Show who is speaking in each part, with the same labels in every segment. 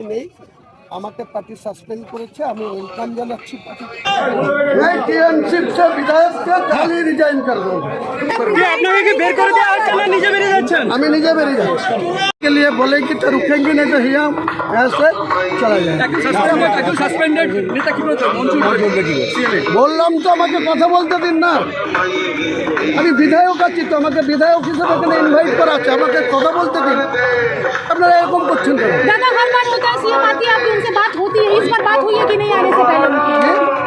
Speaker 1: নেই, আমাকে party suspend করেছে। আমি ওয়েলকাম জানাচ্ছি पार्टी।
Speaker 2: मैं टीएमसी से विधायक के खाली रिजाइन कर दूंगा।
Speaker 3: ये আপনাকে কি বের করে দেওয়া হচ্ছে না নিজে বেরিয়ে যাচ্ছেন?
Speaker 2: আমি নিজে বেরিয়ে যাচ্ছি। के लिए बोलेंगे तो रुकेंगे नहीं तो हम ऐसे चला जाएगा।
Speaker 3: সাসপেন্ডেড নেতা কি বলছেন? মঞ্জুর করবে কি?
Speaker 2: বললাম তো আমাকে কথা বলতে দিন না। আমি বিধায়ক আছি তো, আমাকে বিধায়ক হিসেবে এখানে ইনভাইট করা আছে, আমাকে কথা বলতে দিন। আপনারা এরকম করছেন কেন?
Speaker 4: दादा हर बार होता है सीएम आती है, आपकी उनसे बात होती है, इस बार बात हुई है कि नहीं आने से पहले उनकी?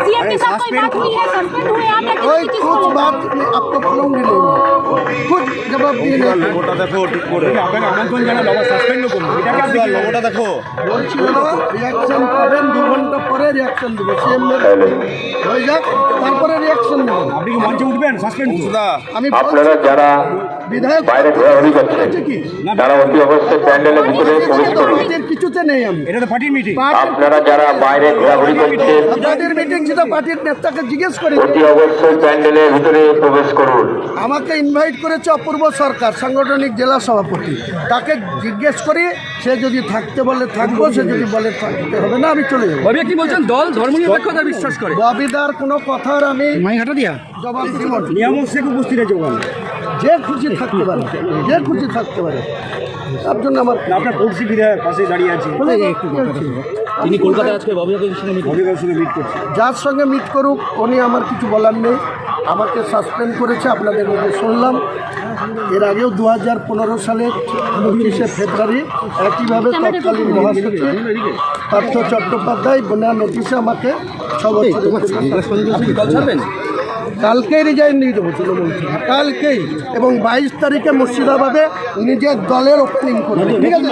Speaker 4: सीएम के साथ कोई बात हुई है? सस्पेंड हुए आप या
Speaker 2: कोई
Speaker 4: किसी
Speaker 2: कुछ बात आपको बोलूंगी नहीं, कुछ जवाब दिए नहीं।
Speaker 5: লোগোটা দেখো ঠিক করে।
Speaker 3: আপনাকে আমন্ত্রণ জানালো আবার সাসপেন্ড করুন। এটাকে আপনি কি
Speaker 5: লোগোটা দেখো।
Speaker 2: বলছি রিয়াকশন পাবেন, 2 ঘন্টা পরে রিয়াকশন দেবো। সিএম হয়ে যাক, তারপরে রিয়াকশন দেবেন।
Speaker 3: আপনি কি মঞ্চে উঠবেন সাসপেন্ড?
Speaker 2: আমি
Speaker 6: আপনারা যারা
Speaker 2: বিধায়ক
Speaker 6: বাইরে ঘোরাঘুরি করছেন তারা অতি অবশ্যই প্যান্ডেলের ভিতরে প্রবেশ করুন।
Speaker 2: পার্টির কিছুতে নেই আমি।
Speaker 3: এটা তো পার্টির মিটিং।
Speaker 6: আপনারা যারা বাইরে ঘোরাঘুরি করছেন
Speaker 2: পার্টির মিটিং সেটা পার্টির নেতাকে জিজ্ঞেস করে।
Speaker 6: অতি অবশ্যই প্যান্ডেলের ভিতরে প্রবেশ করুন।
Speaker 2: আমাকে ইনভাইট করেছে অপূর্ব সরকার, সাংগঠনিক জেলা সভাপতি। তাকে জিজ্ঞেস করি, সে যদি থাকতে বলে থাকবো, সে যদি বলে থাকতে হবে না আমি চলে যাবো।
Speaker 3: ভাবি কি বলছেন? দল ধর্মনিরপেক্ষতা বিশ্বাস করে।
Speaker 2: ববিদার কোনো কথার আমি
Speaker 3: মাইঘাটা দিয়া
Speaker 2: জবাব দিব না।
Speaker 3: নিয়ামক শেখ উপস্থিত আছে ওখানে।
Speaker 2: যে খুশি থাকতে পারে, যে খুশি থাকতে পারে। তার জন্য আমার
Speaker 3: আপনার পড়শি বিধায়ক পাশে দাঁড়িয়ে আছে। তিনি কলকাতায় আজকে ববিদার সঙ্গে মিট করছেন।
Speaker 2: যার সঙ্গে মিট করুক, উনি আমার কিছু বলার নেই। আমাকে সাসপেন্ড করেছে, আপনাদের মধ্যে শুনলাম। এর আগেও 2015 সালের 29শে ফেব্রুয়ারি একইভাবে তৎকালীন মহাসচিব পার্থ চট্টোপাধ্যায় বিনা নোটিশে আমাকে 6 বছর কালকেই রিজাইন দিয়ে দেবো তৃণমূল থেকে, কালকেই। এবং 22 তারিখে মুর্শিদাবাদে নিজের দলের ওপেনিং করবে। ঠিক আছে,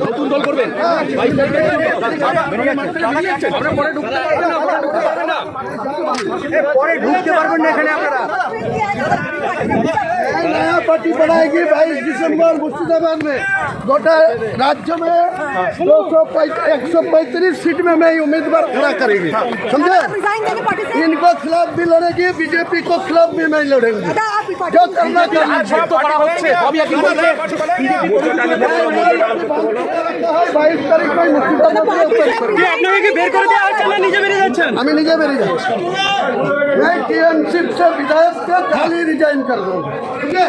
Speaker 3: নতুন দল করবেন। 22 তারিখে পরে ঢুকতে পারবেন না এখানে আপনারা।
Speaker 2: नया पार्टी बनाएगी 22 दिसंबर मुर्शिदाबाद में। गोटा राज्य में 135 सीट में मैं उम्मीदवार खड़ा करेंगे, समझे? इनको खिलाफ भी लड़ेगी, बीजेपी को खिलाफ भी मैं लड़ेंगे। जो करना चाहिए 22 तारीख में मुर्शिदाबाद में
Speaker 3: আপনাকে কি বের করে দেওয়া হচ্ছে না নিজে বেরিয়ে যাচ্ছেন?
Speaker 2: আমি নিজে বেরিয়ে যাচ্ছি। मैं टीएमसी से विधायक के खाली रिजाइन कर दूंगा। ठीक है,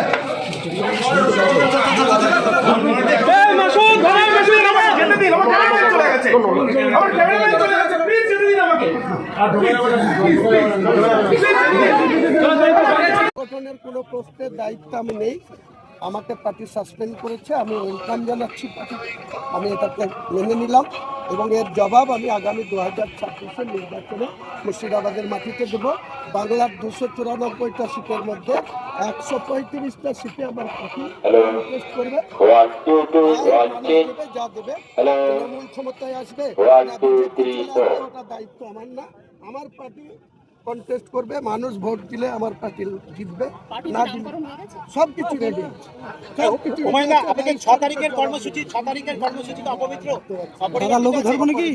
Speaker 1: গঠনের কোনো প্রশ্নের দায়িত্ব আমি নেই, আমাকে পার্টি সাসপেন্ড করেছে। আমি ওয়েলকাম জানাচ্ছি পার্টি। আমি এটাকে মেনে নিলাম এবং এর জবাব আমি আগামী 2026-এর নির্বাচনে মুর্শিদাবাদের মাটিতে দেব। বাংলার 294টা সিটের মধ্যে 135টা সিটে আমার পার্টি কন্টেস্ট করবে। যা দেবে তৃণমূল ক্ষমতায় আসবে, ওটা দায়িত্ব আমার না। আমার পার্টি কন্টেস্ট করবে, মানুষ ভোট দিলে আমার পার্টি জিতবে, না দিলে সব কিছু রেডি আছে।
Speaker 5: আপনাদের 6 তারিখের কর্মসূচি তো অপবিত্র।
Speaker 1: লোক ধরবো নাকি?